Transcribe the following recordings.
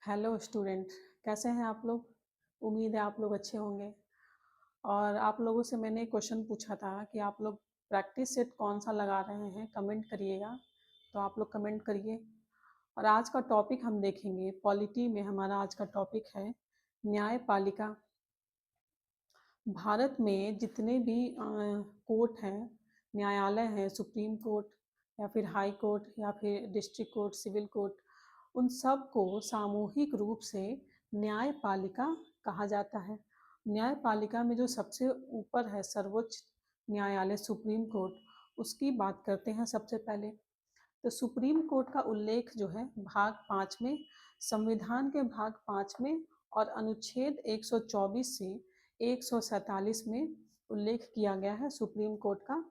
Hello student. कैसे हैं आप लोग? उम्मीद है आप लोग अच्छे होंगे। और आप लोगों से मैंने क्वेश्चन पूछा था कि आप लोग प्रैक्टिस सेट कौन सा लगा रहे हैं, कमेंट करिएगा। तो आप लोग कमेंट करिए। और आज का टॉपिक हम देखेंगे, पॉलिटी में हमारा आज का टॉपिक है न्यायपालिका। भारत में जितने भी कोर्ट हैं, न्यायालय हैं, सुप्रीम कोर्ट या फिर हाई कोर्ट या फिर डिस्ट्रिक्ट कोर्ट, सिविल कोर्ट, उन सब को सामूहिक रूप से न्यायपालिका कहा जाता है। न्यायपालिका में जो सबसे ऊपर है, सर्वोच्च न्यायालय सुप्रीम कोर्ट, उसकी बात करते हैं सबसे पहले। तो सुप्रीम कोर्ट का उल्लेख जो है भाग 5 में, संविधान के भाग 5 में और अनुच्छेद 124 से 147 में उल्लेख किया गया है। सुप्रीम कोर्ट का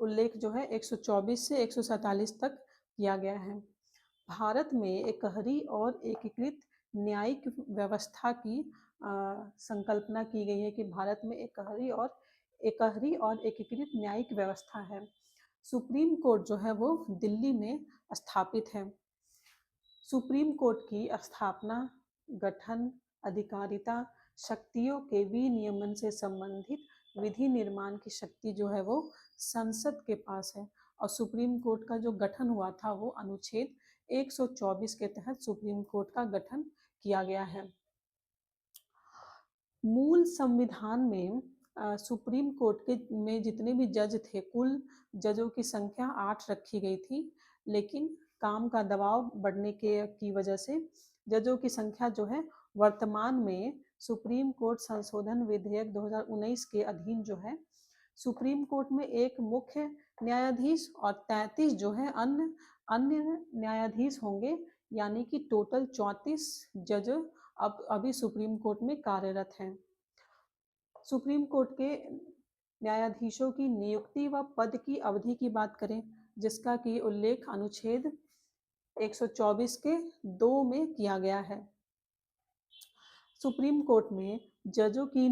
उल्लेख जो है 124 से 147 तक किया गया है। भारत में एकहरी और एकीकृत न्यायिक व्यवस्था की संकल्पना की गई है कि भारत में एकहरी और एकीकृत न्यायिक व्यवस्था है। सुप्रीम कोर्ट जो है वो दिल्ली में स्थापित है। सुप्रीम कोर्ट की स्थापना, गठन, अधिकारिता, शक्तियों के विनियमन से संबंधित विधि निर्माण की शक्ति जो है वो संसद के पास है। और सुप्रीम कोर्ट का जो गठन हुआ था वो अनुच्छेद 124 के तहत सुप्रीम कोर्ट का गठन किया गया है। मूल संविधान में सुप्रीम कोर्ट के में जितने भी जज थे, कुल जजों की संख्या 8 रखी गई थी। लेकिन काम का दबाव बढ़ने की वजह से जजों की संख्या जो है वर्तमान में सुप्रीम कोर्ट संशोधन विधेयक 2019 के अधीन जो है, सुप्रीम कोर्ट में एक मुख्य न्यायाधीश और 33 जो है अन्य अन्य न्यायाधीश होंगे। यानी कि टोटल 34 जज अब अभी सुप्रीम कोर्ट में कार्यरत हैं। सुप्रीम कोर्ट के न्यायाधीशों की नियुक्ति व पद की अवधि की बात करें, जिसका कि उल्लेख अनुच्छेद 124 के 2 में किया गया है। सुप्रीम कोर्ट में जजों की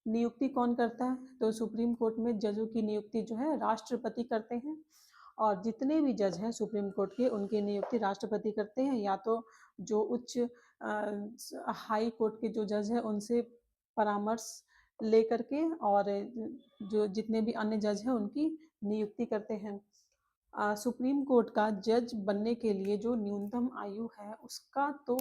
नियुक्ति कौन करता है? तो सुप्रीम कोर्ट में जजों की नियुक्ति जो है राष्ट्रपति करते हैं। और जितने भी जज हैं सुप्रीम कोर्ट के, उनकी नियुक्ति राष्ट्रपति करते हैं, या तो जो उच्च हाई कोर्ट के जो जज हैं उनसे परामर्श लेकर के, और जो जितने भी अन्य जज हैं उनकी नियुक्ति करते हैं। सुप्रीम कोर्ट का जज बनने के लिए जो न्यूनतम आयु है उसका तो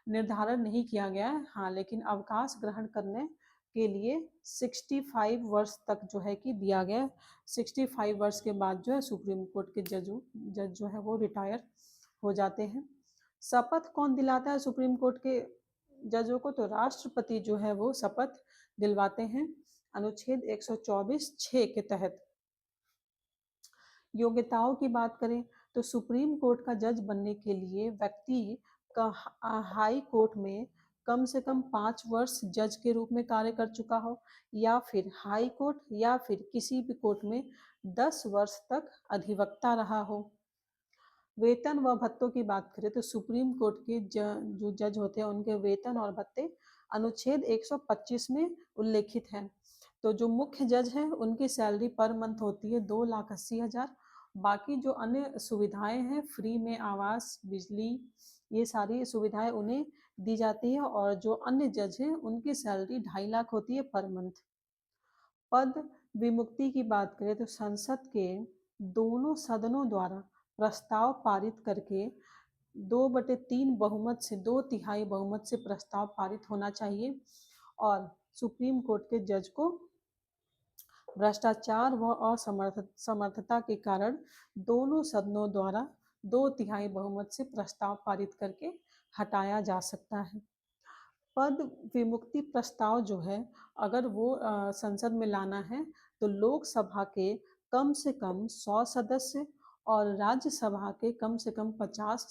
निर्धारण नहीं किया गया है। हाँ, लेकिन अवकाश ग्रहण करने के लिए 65 वर्ष तक जो है कि दिया गया है। 65 वर्ष के बाद जो है सुप्रीम कोर्ट के जज जो है वो रिटायर हो जाते हैं। शपथ कौन दिलाता है सुप्रीम कोर्ट के जजों को? तो राष्ट्रपति जो है वो शपथ दिलवाते हैं अनुच्छेद 124(6) के तहत। योग्यताओं की बात करें तो सुप्रीम कोर्ट का जज बनने के लिए व्यक्ति का हाई कोर्ट में कम से कम 5 वर्ष जज के रूप में कार्य कर चुका हो, या फिर हाई कोर्ट या फिर किसी भी कोर्ट में 10 वर्ष तक अधिवक्ता रहा हो। वेतन व भत्तों की बात करें तो सुप्रीम कोर्ट के जो जज होते हैं उनके वेतन और भत्ते अनुच्छेद 125 में उल्लेखित हैं। तो जो मुख्य जज हैं उनकी सैलरी पर मंथ होती है 2,80,000। बाकी जो अन्य सुविधाएं हैं, फ्री में आवास, बिजली, ये सारी सुविधाएं उन्हें दी जाती है। और जो अन्य जज हैं उनकी सैलरी 2.5 लाख होती है पर मंथ। पद विमुक्ति की बात करें तो संसद के दोनों सदनों द्वारा प्रस्ताव पारित करके 2/3 बहुमत से, 2/3 बहुमत से प्रस्ताव पारित होना चाहिए। और सुप्रीम कोर्ट के जज को भ्रष्टाचार व असमर्थता के कारण दोनों सदनों द्वारा 2/3 बहुमत से प्रस्ताव पारित करके हटाया जा सकता है। पद विमुक्ति प्रस्ताव जो है, अगर वो संसद में लाना है तो लोकसभा के कम से कम 100 सदस्य और राज्यसभा के कम से कम 50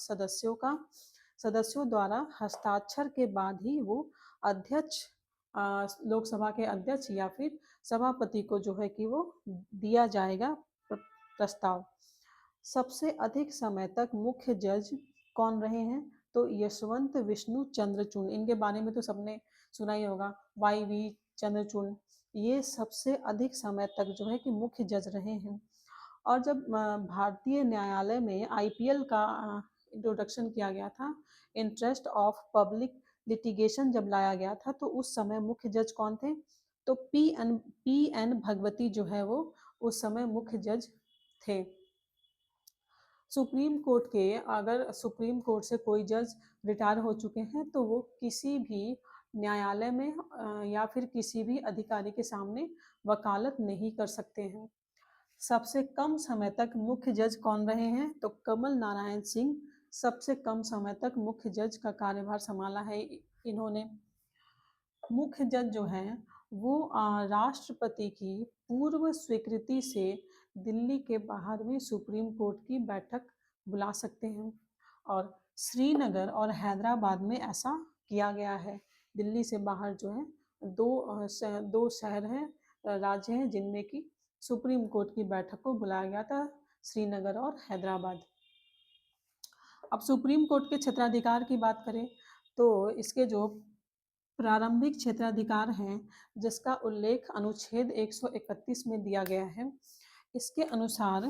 सदस्यों द्वारा हस्ताक्षर के बाद ही वो अध्यक्ष, लोकसभा के अध्यक्ष या फिर सभापति को जो है कि वो दिया जाएगा प्रस्ताव। सबसे अधिक समय तक मुख्य जज कौन रहे हैं? तो यशवंत विष्णु चंद्रचूड़, इनके बारे में तो सबने सुना ही होगा, YV चंद्रचूड़, ये सबसे अधिक समय तक जो है कि मुख्य जज रहे हैं। और जब भारतीय न्यायालय में IPL का इंट्रोडक्शन किया गया था, इंटरेस्ट ऑफ पब्लिक लिटिगेशन जब लाया गया था, तो उस समय मुख्य जज कौन थे? तो पी एन भगवती जो है वो उस समय मुख्य जज थे। सुप्रीम कोर्ट के अगर सुप्रीम कोर्ट से कोई जज रिटायर हो चुके हैं तो वो किसी भी न्यायालय में या फिर किसी भी अधिकारी के सामने वकालत नहीं कर सकते हैं। सबसे कम समय तक मुख्य जज कौन रहे हैं? तो कमल नारायण सिंह सबसे कम समय तक मुख्य जज का कार्यभार संभाला है इन्होंने। मुख्य जज जो हैं वो राष्ट्रपति की पूर्व स्वीकृति से दिल्ली के बाहर भी सुप्रीम कोर्ट की बैठक बुला सकते हैं, और श्रीनगर और हैदराबाद में ऐसा किया गया है। दिल्ली से बाहर जो है दो शहर हैं, राज्य हैं, जिनमें की सुप्रीम कोर्ट की बैठक को बुलाया गया था, श्रीनगर और हैदराबाद। अब सुप्रीम कोर्ट के क्षेत्राधिकार की बात करें तो इसके जो प्रारंभिक क्षेत्राधिकार हैं जिसका उल्लेख अनुच्छेद 131 में दिया गया है, इसके अनुसार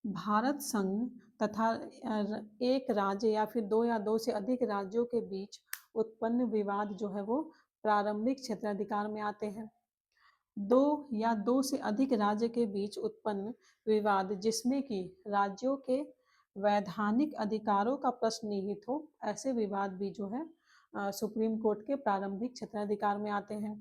भारत संघ तथा एक राज्य या फिर दो या दो से अधिक राज्यों के बीच उत्पन्न विवाद जो है वो प्रारंभिक क्षेत्राधिकार में आते हैं। दो या दो से अधिक राज्य के बीच उत्पन्न विवाद जिसमें कि राज्यों के वैधानिक अधिकारों का प्रश्न निहित हो, ऐसे विवाद भी जो है सुप्रीम कोर्ट के प्रारंभिक क्षेत्राधिकार में आते हैं।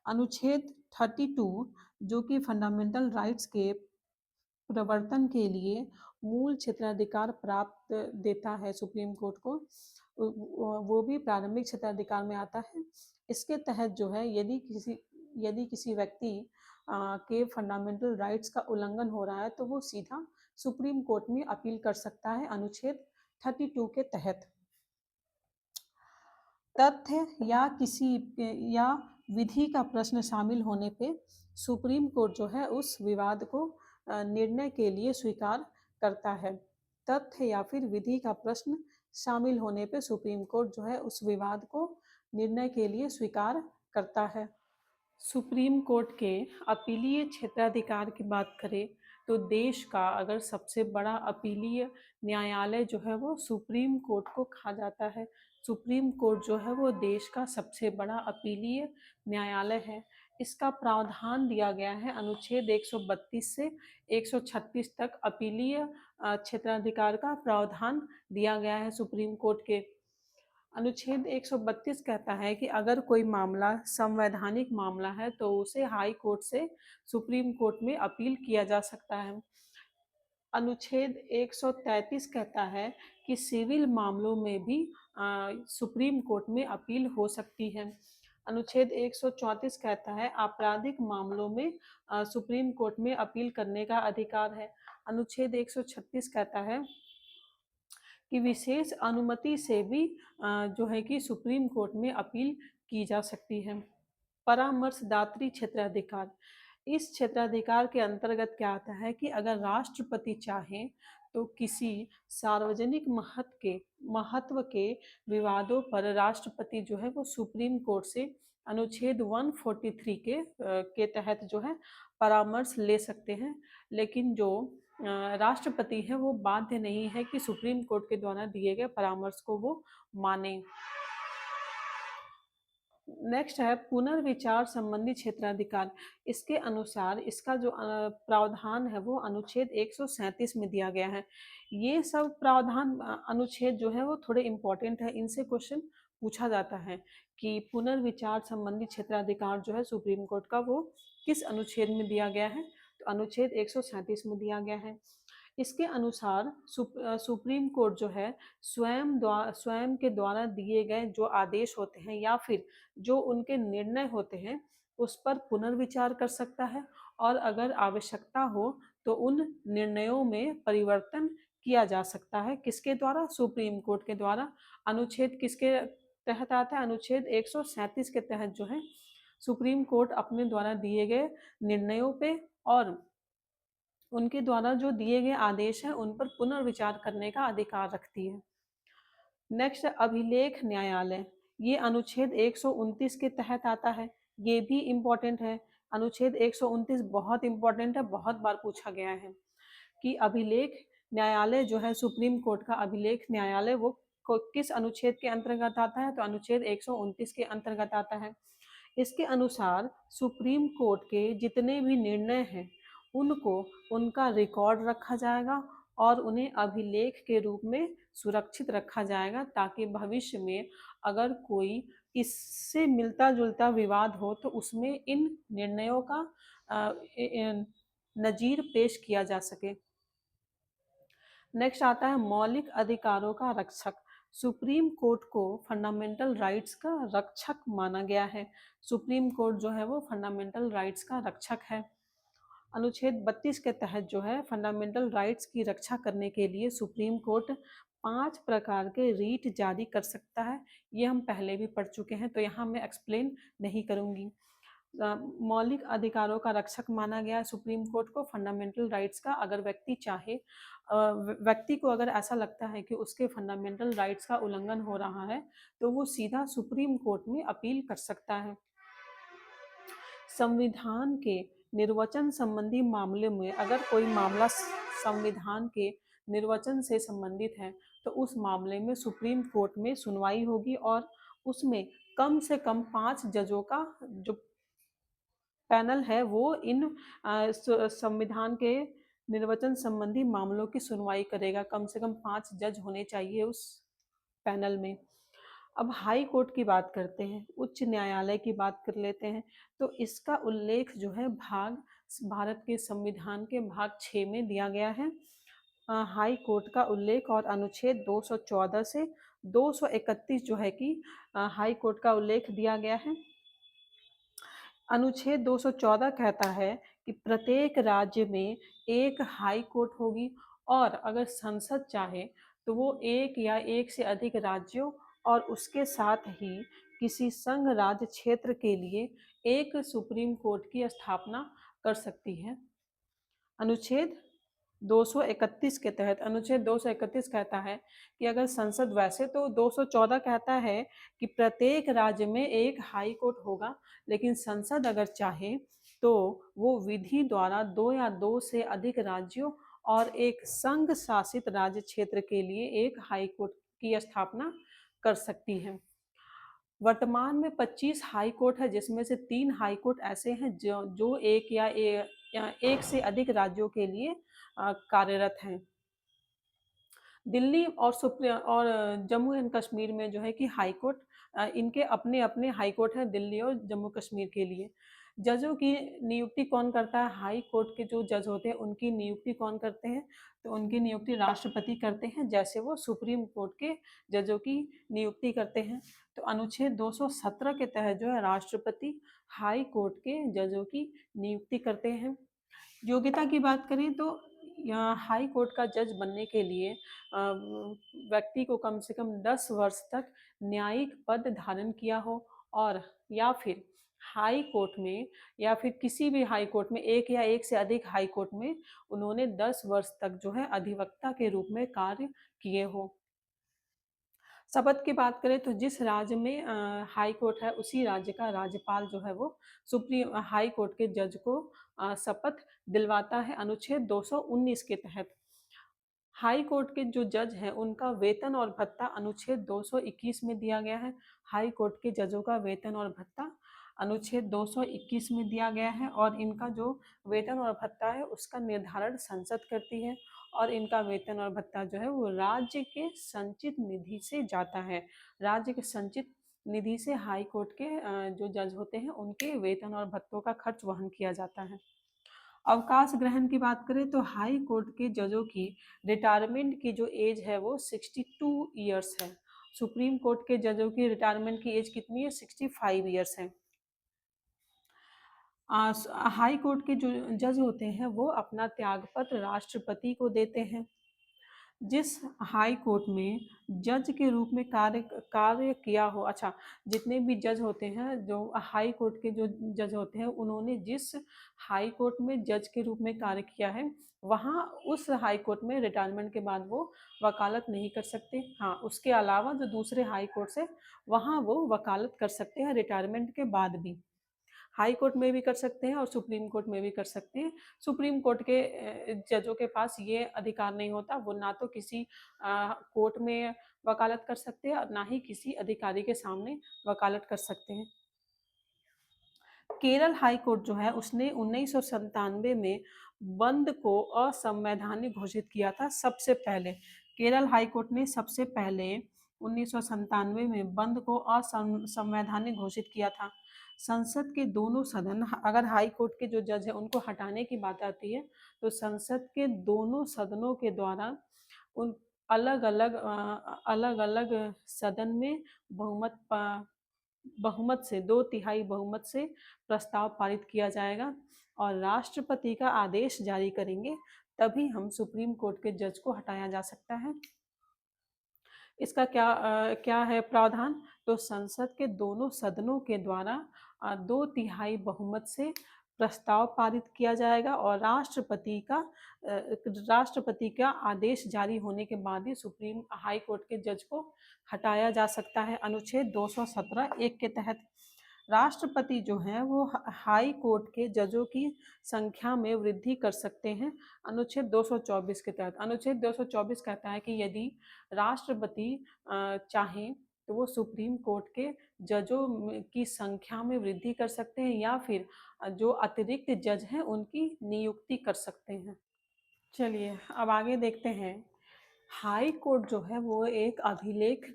अनुच्छेद 32 जो कि फंडामेंटल राइट्स के प्रवर्तन के लिए मूल क्षेत्राधिकार प्राप्त देता है सुप्रीम कोर्ट को, वो भी प्रारंभिक क्षेत्राधिकार में आता है। इसके तहत जो है यदि किसी व्यक्ति के फंडामेंटल राइट्स का उल्लंघन हो रहा है तो वो सीधा सुप्रीम कोर्ट में अपील कर सकता है अनुच्छेद 32 के तहत। तथ्य या विधि का प्रश्न शामिल होने पे सुप्रीम कोर्ट जो है उस विवाद को निर्णय के लिए स्वीकार करता है। तथ्य या फिर विधि का प्रश्न शामिल होने पे सुप्रीम कोर्ट जो है उस विवाद को निर्णय के लिए स्वीकार करता है। सुप्रीम कोर्ट के अपीलीय क्षेत्राधिकार की बात करें तो देश का अगर सबसे बड़ा अपीलीय न्यायालय जो है वो सुप्रीम कोर्ट को कहा जाता है। सुप्रीम कोर्ट जो है वो देश का सबसे बड़ा अपीलीय न्यायालय है। इसका प्रावधान दिया गया है अनुच्छेद 132 से 136 तक अपीलीय क्षेत्राधिकार का प्रावधान दिया गया है सुप्रीम कोर्ट के। अनुच्छेद 132 कहता है कि अगर कोई मामला संवैधानिक मामला है तो उसे हाई कोर्ट से सुप्रीम कोर्ट में अपील किया जा सकता है। अनुच्छेद 133 कहता है कि सिविल मामलों में भी सुप्रीम कोर्ट में अपील हो सकती है। अनुच्छेद 134 कहता है आपराधिक मामलों में सुप्रीम कोर्ट में अपील करने का अधिकार है। अनुच्छेद 136 कहता है कि विशेष अनुमति से भी जो है कि सुप्रीम कोर्ट में अपील की जा सकती है। परामर्शदात्री क्षेत्राधिकार, इस क्षेत्राधिकार के अंतर्गत क्या आता है कि अगर राष्ट्रपति चाहें तो किसी सार्वजनिक महत्व के विवादों पर राष्ट्रपति जो है वो सुप्रीम कोर्ट से अनुच्छेद 143 के तहत जो है परामर्श ले सकते हैं, लेकिन जो राष्ट्रपति है वो बाध्य नहीं है कि सुप्रीम कोर्ट के द्वारा दिए गए परामर्श को वो माने। नेक्स्ट है पुनर्विचार संबंधी क्षेत्राधिकार। इसके अनुसार इसका जो प्रावधान है वो अनुच्छेद 137 में दिया गया है। ये सब प्रावधान अनुच्छेद जो है वो थोड़े इम्पोर्टेंट है, इनसे क्वेश्चन पूछा जाता है कि पुनर्विचार संबंधी क्षेत्राधिकार जो है सुप्रीम कोर्ट का वो किस अनुच्छेद में दिया गया है, तो अनुच्छेद 137 में दिया गया है। इसके अनुसार सुप्रीम कोर्ट जो है स्वयं के द्वारा दिए गए जो आदेश होते हैं या फिर जो उनके निर्णय होते हैं उस पर पुनर्विचार कर सकता है, और अगर आवश्यकता हो तो उन निर्णयों में परिवर्तन किया जा सकता है। किसके द्वारा? सुप्रीम कोर्ट के द्वारा। अनुच्छेद किसके तहत आता है? अनुच्छेद 137 के तहत जो है सुप्रीम कोर्ट अपने द्वारा दिए गए निर्णयों पे और उनके द्वारा जो दिए गए आदेश हैं उन पर पुनर्विचार करने का अधिकार रखती है। नेक्स्ट, अभिलेख न्यायालय, ये अनुच्छेद 129 के तहत आता है। ये भी इम्पोर्टेंट है। अनुच्छेद 129 बहुत इम्पोर्टेंट है, बहुत बार पूछा गया है कि अभिलेख न्यायालय जो है सुप्रीम कोर्ट का अभिलेख न्यायालय वो किस अनुच्छेद के अंतर्गत आता है? तो अनुच्छेद 129 के अंतर्गत आता है। इसके अनुसार सुप्रीम कोर्ट के जितने भी निर्णय हैं उनको उनका रिकॉर्ड रखा जाएगा और उन्हें अभिलेख के रूप में सुरक्षित रखा जाएगा, ताकि भविष्य में अगर कोई इससे मिलता जुलता विवाद हो तो उसमें इन निर्णयों का नजीर पेश किया जा सके। नेक्स्ट आता है मौलिक अधिकारों का रक्षक। सुप्रीम कोर्ट को फंडामेंटल राइट्स का रक्षक माना गया है। सुप्रीम कोर्ट जो है वो फंडामेंटल राइट्स का रक्षक है। अनुच्छेद 32 के तहत जो है फंडामेंटल राइट्स की रक्षा करने के लिए सुप्रीम कोर्ट 5 प्रकार के रीट जारी कर सकता है। ये हम पहले भी पढ़ चुके हैं, तो यहाँ मैं एक्सप्लेन नहीं करूँगी। मौलिक अधिकारों का रक्षक माना गया सुप्रीम कोर्ट को फंडामेंटल राइट्स का। अगर व्यक्ति चाहे, व्यक्ति को अगर ऐसा लगता है कि उसके फंडामेंटल राइट्स का उल्लंघन हो रहा है तो वो सीधा सुप्रीम कोर्ट में अपील कर सकता है। संविधान के निर्वचन संबंधी मामले में अगर कोई मामला संविधान के निर्वचन से संबंधित है तो उस मामले में सुप्रीम कोर्ट में सुनवाई होगी और उसमें कम से कम 5 जजों का जो पैनल है वो इन संविधान के निर्वचन संबंधी मामलों की सुनवाई करेगा। कम से कम 5 जज होने चाहिए उस पैनल में। अब हाई कोर्ट की बात करते हैं, उच्च न्यायालय की बात कर लेते हैं। तो इसका उल्लेख जो है भारत के संविधान के भाग 6 में दिया गया है। हाई कोर्ट का उल्लेख और अनुच्छेद 214 से 231 जो है कि हाई कोर्ट का उल्लेख दिया गया है। अनुच्छेद 214 कहता है कि प्रत्येक राज्य में एक हाई कोर्ट होगी और अगर संसद चाहे तो वो एक या एक से अधिक राज्यों और उसके साथ ही किसी संघ राज्य क्षेत्र के लिए एक सुप्रीम कोर्ट की स्थापना कर सकती है। अनुच्छेद 231 के तहत अनुच्छेद 231 कहता है कि अगर संसद, वैसे तो 214 कहता है कि प्रत्येक राज्य में एक हाई कोर्ट होगा, लेकिन संसद अगर चाहे तो वो विधि द्वारा 2 या 2 से अधिक राज्यों और एक संघ शासित राज्य क्षेत्र के लिए एक हाई कोर्ट की स्थापना कर सकती है। वर्तमान में 25 हाई कोर्ट है, जिसमें से 3 हाई कोर्ट ऐसे हैं जो एक या एक से अधिक राज्यों के लिए कार्यरत हैं। दिल्ली और जम्मू एंड कश्मीर में जो है कि हाई कोर्ट, इनके अपने अपने हाई कोर्ट हैं दिल्ली और जम्मू कश्मीर के लिए। जजों की नियुक्ति कौन करता है? हाई कोर्ट के जो जज होते हैं उनकी नियुक्ति कौन करते हैं? तो उनकी नियुक्ति राष्ट्रपति करते हैं, जैसे वो सुप्रीम कोर्ट के जजों की नियुक्ति करते हैं। तो अनुच्छेद 217 के तहत जो है राष्ट्रपति हाई कोर्ट के जजों की नियुक्ति करते हैं। योग्यता की बात करें तो यहाँ हाई कोर्ट का जज बनने के लिए व्यक्ति को कम से कम 10 वर्ष तक न्यायिक पद धारण किया हो और या फिर हाई कोर्ट में या फिर किसी भी हाई कोर्ट में, एक या एक से अधिक हाई कोर्ट में उन्होंने 10 वर्ष तक जो है अधिवक्ता के रूप में कार्य किए हो। शपथ की बात करें तो जिस राज्य में हाई कोर्ट है उसी राज्य का राज्यपाल जो है वो सुप्रीम हाई कोर्ट के जज को शपथ दिलवाता है। अनुच्छेद 219 के तहत हाई कोर्ट के जो जज हैं उनका वेतन और भत्ता अनुच्छेद 221 में दिया गया है। हाई कोर्ट के जजों का वेतन और भत्ता अनुच्छेद 221 में दिया गया है और इनका जो वेतन और भत्ता है उसका निर्धारण संसद करती है और इनका वेतन और भत्ता जो है वो राज्य के संचित निधि से जाता है। राज्य के संचित निधि से हाई कोर्ट के जो जज होते हैं उनके वेतन और भत्तों का खर्च वहन किया जाता है। अवकाश ग्रहण की बात करें तो हाई कोर्ट के जजों की रिटायरमेंट की जो एज है वो 62 ईयर्स है। सुप्रीम कोर्ट के जजों की रिटायरमेंट की एज कितनी है? 65 ईयर्स है। हाई कोर्ट के जो जज होते हैं वो अपना त्यागपत्र राष्ट्रपति को देते हैं। जिस हाई कोर्ट में जज के रूप में कार्य किया हो, अच्छा, जितने भी जज होते हैं, जो हाई कोर्ट के जो जज होते हैं उन्होंने जिस हाई कोर्ट में जज के रूप में कार्य किया है वहाँ उस हाई कोर्ट में रिटायरमेंट के बाद वो वकालत नहीं कर सकते। हाँ, उसके अलावा जो दूसरे हाई कोर्ट से वहाँ वो वकालत कर सकते हैं रिटायरमेंट के बाद भी। हाई कोर्ट में भी कर सकते हैं और सुप्रीम कोर्ट में भी कर सकते हैं। सुप्रीम कोर्ट के जजों के पास ये अधिकार नहीं होता, वो ना तो किसी कोर्ट में वकालत कर सकते हैं और ना ही किसी अधिकारी के सामने वकालत कर सकते हैं। केरल हाई कोर्ट जो है उसने 1997 में बंद को असंवैधानिक घोषित किया था सबसे पहले। केरल हाई कोर्ट ने सबसे पहले 1997 में बंद को असंवैधानिक घोषित किया था। संसद के दोनों सदन, अगर हाई कोर्ट के जो जज है उनको हटाने की बात आती है तो संसद के दोनों सदनों के द्वारा उन अलग अलग सदन में बहुमत से 2/3 बहुमत से प्रस्ताव पारित किया जाएगा और राष्ट्रपति का आदेश जारी करेंगे, तभी हम सुप्रीम कोर्ट के जज को हटाया जा सकता है। इसका क्या है प्रावधान? तो संसद के दोनों सदनों के द्वारा 2/3 बहुमत से प्रस्ताव पारित किया जाएगा और राष्ट्रपति का आदेश जारी होने के बाद ही सुप्रीम हाई कोर्ट के जज को हटाया जा सकता है। अनुच्छेद 217(1) के तहत राष्ट्रपति जो हैं वो हाई कोर्ट के जजों की संख्या में वृद्धि कर सकते हैं। अनुच्छेद 224 के तहत, अनुच्छेद 224 कहता है कि यदि राष्ट्रपति चाहें तो वो सुप्रीम कोर्ट के जजों की संख्या में वृद्धि कर सकते हैं या फिर जो अतिरिक्त जज हैं उनकी नियुक्ति कर सकते हैं। चलिए अब आगे देखते हैं। हाई कोर्ट जो है वो एक अभिलेख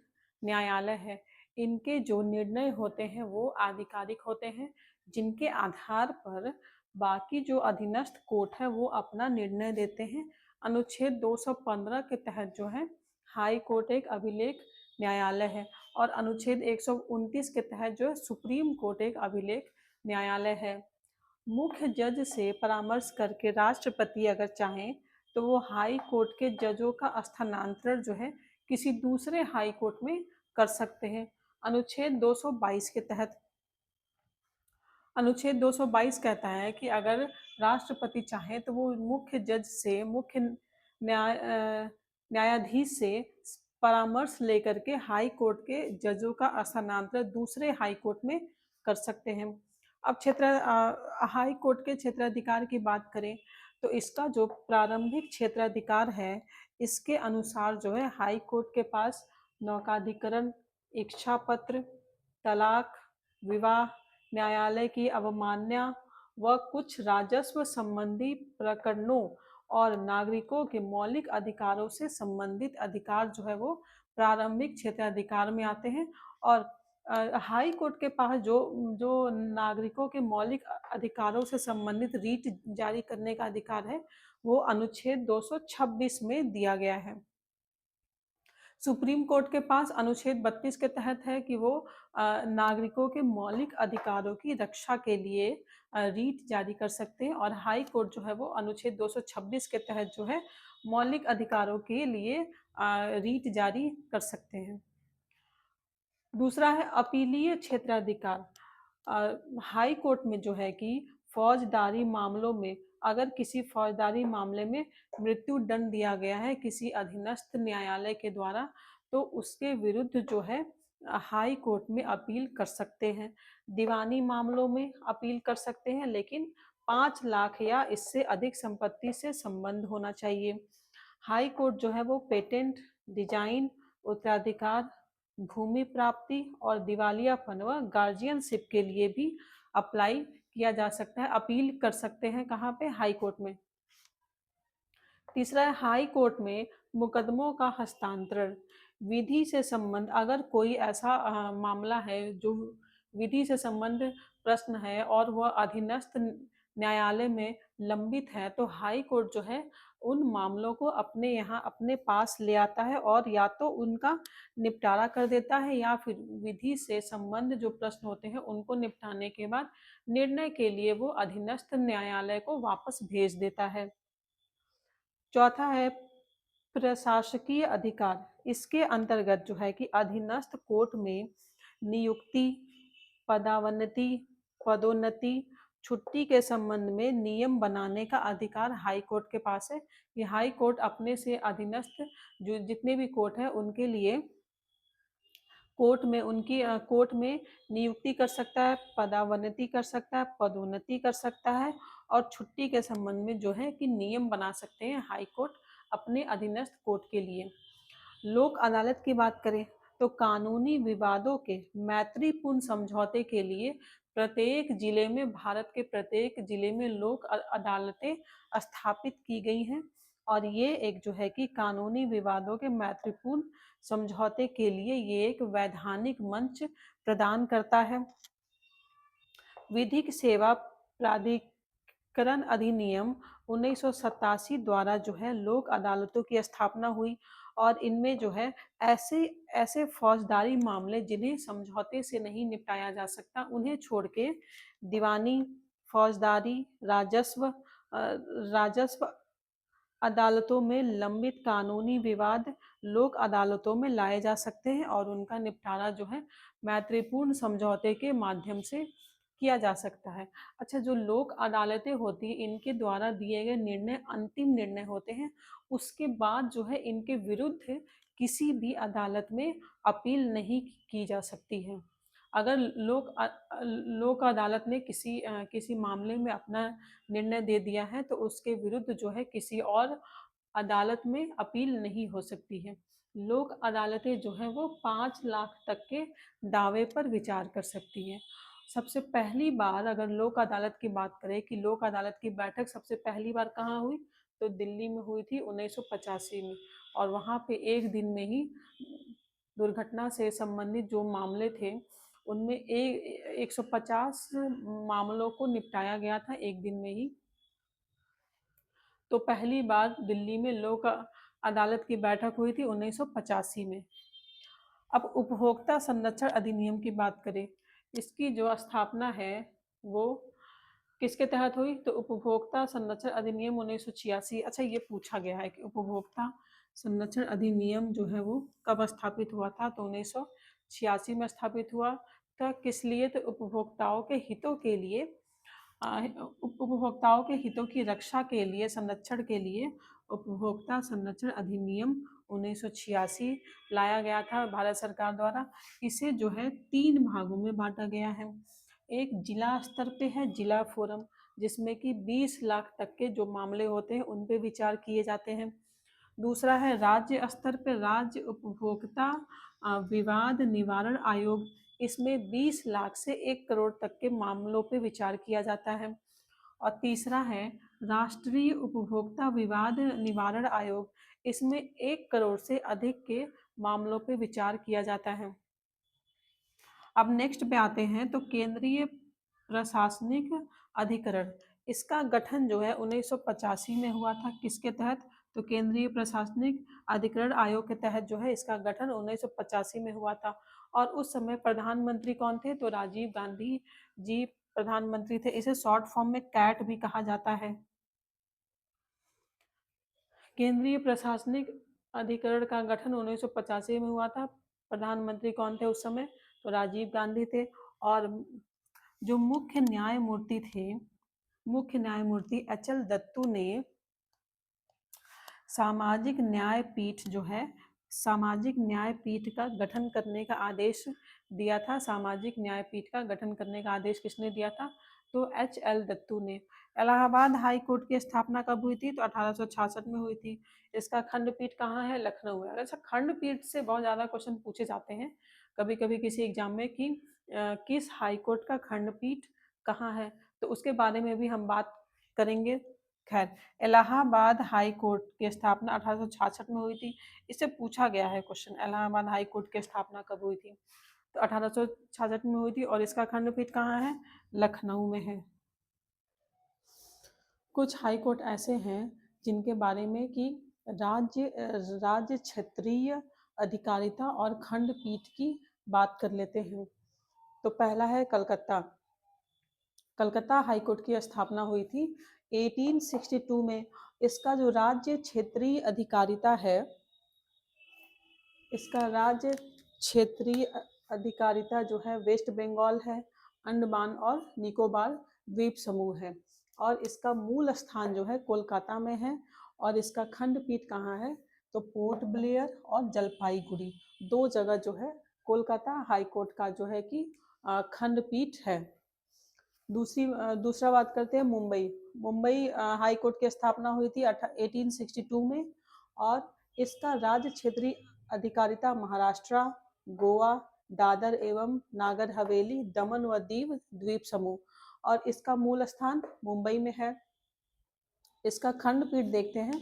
न्यायालय है। इनके जो निर्णय होते हैं वो आधिकारिक होते हैं, जिनके आधार पर बाकी जो अधीनस्थ कोर्ट है वो अपना निर्णय देते हैं। अनुच्छेद 215 के तहत जो है हाई कोर्ट एक अभिलेख न्यायालय है और अनुच्छेद 129 के तहत जो है सुप्रीम कोर्ट एक अभिलेख न्यायालय है। मुख्य जज से परामर्श करके राष्ट्रपति अगर चाहें तो वो हाई कोर्ट के जजों का स्थानांतरण जो है किसी दूसरे हाई कोर्ट में कर सकते हैं। अनुच्छेद 222 के तहत, अनुच्छेद 222 कहता है कि अगर राष्ट्रपति चाहे तो वो मुख्य जज से, मुख्य न्यायाधीश से परामर्श लेकर के हाई कोर्ट के जजों का स्थानांतरण दूसरे हाई कोर्ट में कर सकते हैं। अब हाई कोर्ट के क्षेत्राधिकार की बात करें तो इसका जो प्रारंभिक क्षेत्राधिकार है इसके अनुसार जो है हाई कोर्ट के पास नौकाधिकरण, इच्छा पत्र, तलाक, विवाह, न्यायालय की अवमानना व कुछ राजस्व संबंधी प्रकरणों और नागरिकों के मौलिक अधिकारों से संबंधित अधिकार जो है वो प्रारंभिक क्षेत्राधिकार में आते हैं। और हाई कोर्ट के पास जो जो नागरिकों के मौलिक अधिकारों से संबंधित रीट जारी करने का अधिकार है वो अनुच्छेद 226 में दिया गया है। सुप्रीम कोर्ट के पास अनुच्छेद 32 के तहत है कि वो नागरिकों के मौलिक अधिकारों की रक्षा के लिए रीट जारी कर सकते हैं और हाई कोर्ट जो है वो अनुच्छेद 226 के तहत जो है मौलिक अधिकारों के लिए रीट जारी कर सकते हैं। दूसरा है अपीलीय क्षेत्राधिकार। हाई कोर्ट में जो है कि फौजदारी मामलों में अगर किसी फौजदारी मामले में मृत्यु दंड दिया गया है किसी अधीनस्थ न्यायालय के द्वारा तो उसके विरुद्ध जो है हाई कोर्ट में अपील कर सकते हैं। दीवानी मामलों में अपील कर सकते हैं लेकिन 5 लाख या इससे अधिक संपत्ति से संबंध होना चाहिए। हाई कोर्ट जो है वो पेटेंट, डिजाइन, उत्तराधिकार, भूमि प्राप्ति और दिवालियापन व गार्जियनशिप के लिए भी अप्लाई किया जा सकता है, अपील कर सकते हैं। कहाँ पे? हाई कोर्ट में। तीसरा है हाई कोर्ट में मुकदमों का हस्तांतरण। विधि से संबंध, अगर कोई ऐसा मामला है जो विधि से संबंध प्रश्न है और वह अधीनस्थ न्यायालय में लंबित है तो हाई कोर्ट जो है उन मामलों को अपने यहाँ अपने पास ले आता है और या तो उनका निपटारा कर देता है या फिर विधि से संबंध जो प्रश्न होते हैं उनको निपटाने के बाद निर्णय के लिए वो अधीनस्थ न्यायालय को वापस भेज देता है। चौथा है प्रशासकीय अधिकार। इसके अंतर्गत जो है कि अधीनस्थ कोर्ट में नियुक्ति, पदावनति, पदोन्नति, छुट्टी के संबंध में नियम बनाने का अधिकार हाई कोर्ट के पास है। कि हाई कोर्ट अपने से अधीनस्थ जो जितने भी कोर्ट है उनके लिए कोर्ट में नियुक्ति कर सकता है, पदावनति कर सकता है, पदोन्नति कर सकता है और छुट्टी के संबंध में जो है कि नियम बना सकते हैं हाई कोर्ट अपने अधीनस्थ कोर्ट के लिए। लोक अदालत की बात करें तो कानूनी विवादों के मैत्रीपूर्ण समझौते के लिए प्रत्येक जिले में, भारत के प्रत्येक जिले में लोक अदालतें स्थापित की गई हैं और ये एक जो है कि कानूनी विवादों के मैत्रीपूर्ण समझौते के लिए ये एक वैधानिक मंच प्रदान करता है। विधिक सेवा प्राधिकरण अधिनियम 1987 द्वारा जो है लोक अदालतों की स्थापना हुई और इनमें जो है ऐसे ऐसे फौजदारी मामले जिन्हें समझौते से नहीं निपटाया जा सकता उन्हें छोड़ के दीवानी, फौजदारी, राजस्व अदालतों में लंबित कानूनी विवाद लोक अदालतों में लाए जा सकते हैं और उनका निपटारा जो है मैत्रीपूर्ण समझौते के माध्यम से किया जा सकता है। अच्छा, जो लोक अदालतें होती हैं इनके द्वारा दिए गए निर्णय अंतिम निर्णय होते हैं, उसके बाद जो है इनके विरुद्ध किसी भी अदालत में अपील नहीं की जा सकती है। अगर लोक अदालत ने किसी मामले में अपना निर्णय दे दिया है तो उसके विरुद्ध जो है किसी और अदालत में अपील नहीं हो सकती है। लोक अदालतें जो है वो 5 लाख तक के दावे पर विचार कर सकती हैं। सबसे पहली बार अगर लोक अदालत की बात करें कि लोक अदालत की बैठक सबसे पहली बार कहाँ हुई, तो दिल्ली में हुई थी 1985 में और वहाँ पे एक दिन में ही दुर्घटना से संबंधित जो मामले थे उनमें 150 मामलों को निपटाया गया था एक दिन में ही। तो पहली बार दिल्ली में लोक अदालत की बैठक हुई थी 1985 में। अब उपभोक्ता संरक्षण अधिनियम की बात करें, इसकी जो स्थापना है वो किसके तहत हुई, तो उपभोक्ता संरक्षण अधिनियम 1986। अच्छा, ये पूछा गया है कि उपभोक्ता संरक्षण अधिनियम जो है वो कब स्थापित हुआ था, तो 1986 में स्थापित हुआ था। किस लिए, तो उपभोक्ताओं के हितों के लिए, उपभोक्ताओं के हितों की रक्षा के लिए, संरक्षण के लिए उपभोक्ता संरक्षण अधिनियम 1986 लाया गया था भारत सरकार द्वारा। इसे जो है 3 भागों में बांटा गया है। एक जिला स्तर पे है जिला फोरम, जिसमें कि 20 लाख तक के जो मामले होते हैं उन पे विचार किए जाते हैं। दूसरा है राज्य स्तर पे राज्य उपभोक्ता विवाद निवारण आयोग, इसमें 20 लाख से 1 करोड़ तक के मामलों पे विचार किया जाता है। और तीसरा है राष्ट्रीय उपभोक्ता विवाद निवारण आयोग, इसमें 1 करोड़ से अधिक के मामलों पे विचार किया जाता है। अब नेक्स्ट पे आते हैं तो केंद्रीय प्रशासनिक अधिकरण, इसका गठन जो है 1985 में हुआ था। किसके तहत, तो केंद्रीय प्रशासनिक अधिकरण आयोग के तहत जो है इसका गठन 1985 में हुआ था। और उस समय प्रधानमंत्री कौन थे, तो राजीव गांधी जी प्रधानमंत्री थे। इसे शॉर्ट फॉर्म में कैट भी कहा जाता है। केंद्रीय प्रशासनिक अधिकरण का गठन 1985 में हुआ था। प्रधानमंत्री कौन थे उस समय, तो राजीव गांधी थे। और जो मुख्य न्यायमूर्ति थे, मुख्य न्यायमूर्ति एच.एल. दत्तू ने सामाजिक न्याय पीठ जो है, सामाजिक न्याय पीठ का गठन करने का आदेश दिया था। सामाजिक न्याय पीठ का गठन करने का आदेश किसने दिया था, तो एच.एल. दत्तू ने। इलाहाबाद हाई कोर्ट की स्थापना कब हुई थी, तो 1866 में हुई थी। इसका खंडपीठ कहाँ है, लखनऊ है। अच्छा, खंडपीठ से बहुत ज़्यादा क्वेश्चन पूछे जाते हैं कभी कभी किसी एग्जाम में कि किस हाई कोर्ट का खंडपीठ कहाँ है, तो उसके बारे में भी हम बात करेंगे। खैर, इलाहाबाद हाई कोर्ट की स्थापना 1866 में हुई थी। इससे पूछा गया है क्वेश्चन, इलाहाबाद हाई कोर्ट की स्थापना कब हुई थी, तो 1866 में हुई थी और इसका खंडपीठ कहाँ है, लखनऊ में है। कुछ हाई कोर्ट ऐसे हैं जिनके बारे में कि राज्य क्षेत्रीय अधिकारिता और खंडपीठ की बात कर लेते हैं। तो पहला है कलकत्ता। कलकत्ता हाई कोर्ट की स्थापना हुई थी 1862 में। इसका जो राज्य क्षेत्रीय अधिकारिता है, इसका राज्य क्षेत्रीय अधिकारिता जो है वेस्ट बंगाल है, अंडमान और निकोबार द्वीप समूह है। और इसका मूल स्थान जो है कोलकाता में है। और इसका खंडपीठ कहाँ है, तो पोर्ट ब्लेयर और जलपाईगुड़ी 2 जगह जो है कोलकाता हाई कोर्ट का जो है कि खंडपीठ है। दूसरा बात करते हैं मुंबई। मुंबई हाई कोर्ट की स्थापना हुई थी 1862 में, और इसका राज्य क्षेत्रीय अधिकारिता महाराष्ट्र, गोवा, दादर एवं नागर हवेली, दमन व दीव द्वीप समूह, और इसका मूल स्थान मुंबई में है। इसका खंडपीठ देखते हैं।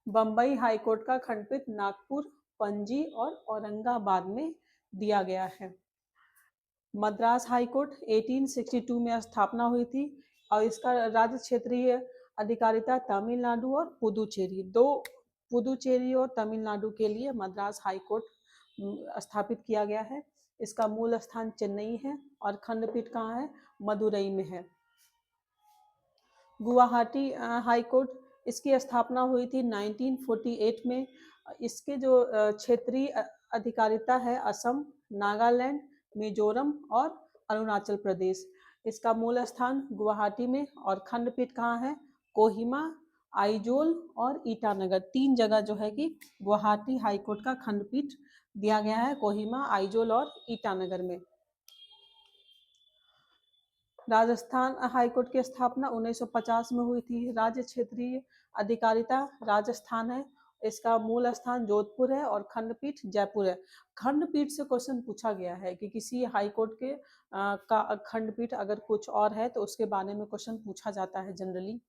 बम्बई हाई कोर्ट का खंडपीठ नागपुर, पणजी और औरंगाबाद में दिया गया है। मद्रास हाई कोर्ट 1862 में स्थापना हुई थी, और इसका राज्य क्षेत्रीय अधिकारिता तमिलनाडु और पुदुचेरी, पुदुचेरी और तमिलनाडु के लिए मद्रास हाई कोर्ट स्थापित किया गया है। इसका मूल स्थान चेन्नई है और खंडपीठ कहाँ है? मदुरई में है। गुवाहाटी हाई कोर्ट, इसकी स्थापना हुई थी 1948 में। इसके जो क्षेत्रीय अधिकारिता है असम, नागालैंड, मिजोरम और अरुणाचल प्रदेश। इसका मूल स्थान गुवाहाटी में, और खंडपीठ कहाँ है? कोहिमा, आइजोल और ईटानगर, 3 जगह जो है कि गुवाहाटी हाई कोर्ट का खंडपीठ दिया गया है, कोहिमा, आइजोल और ईटानगर में। राजस्थान हाईकोर्ट की स्थापना 1950 में हुई थी। राज्य क्षेत्रीय अधिकारिता राजस्थान है। इसका मूल स्थान जोधपुर है और खंडपीठ जयपुर है। खंडपीठ से क्वेश्चन पूछा गया है कि किसी हाई कोर्ट के का खंडपीठ अगर कुछ और है तो उसके बारे में क्वेश्चन पूछा जाता है जनरली।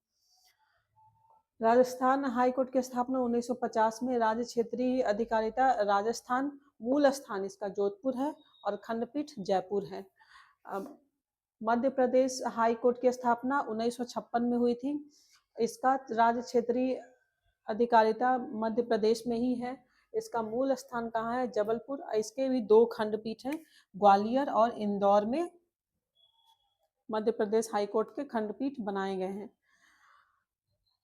राजस्थान हाईकोर्ट की स्थापना 1950 में। राज्य क्षेत्रीय अधिकारिता राजस्थान, मूल स्थान इसका जोधपुर है और खंडपीठ जयपुर है। मध्य प्रदेश हाई कोर्ट की स्थापना 1956 में हुई थी। इसका राज्य क्षेत्रीय अधिकारिता मध्य प्रदेश में ही है। इसका मूल स्थान कहाँ है? जबलपुर। इसके भी 2 खंडपीठ हैं, ग्वालियर और इंदौर में मध्य प्रदेश हाई कोर्ट के खंडपीठ बनाए गए हैं।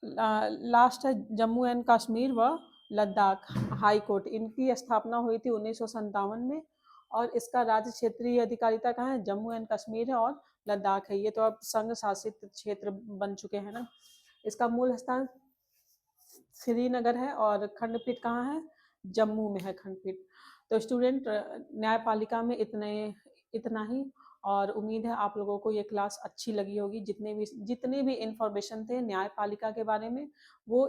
लास्ट है जम्मू एंड कश्मीर व लद्दाख हाई कोर्ट। इनकी स्थापना हुई थी 1957 में, और इसका राज्य क्षेत्रीय अधिकारिता कहाँ है? जम्मू एंड कश्मीर है और लद्दाख है। ये तो अब संघ शासित क्षेत्र बन चुके हैं ना। इसका मूल स्थान श्रीनगर है और खंडपीठ कहाँ है? जम्मू में है खंडपीठ। तो स्टूडेंट, न्यायपालिका में इतना ही, और उम्मीद है आप लोगों को ये क्लास अच्छी लगी होगी। जितने भी इंफॉर्मेशन थे न्यायपालिका के बारे में वो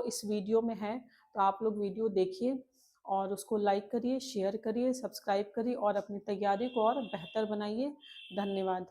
इस वीडियो में है। तो आप लोग वीडियो देखिए और उसको लाइक करिए, शेयर करिए, सब्सक्राइब करिए और अपनी तैयारी को और बेहतर बनाइए। धन्यवाद।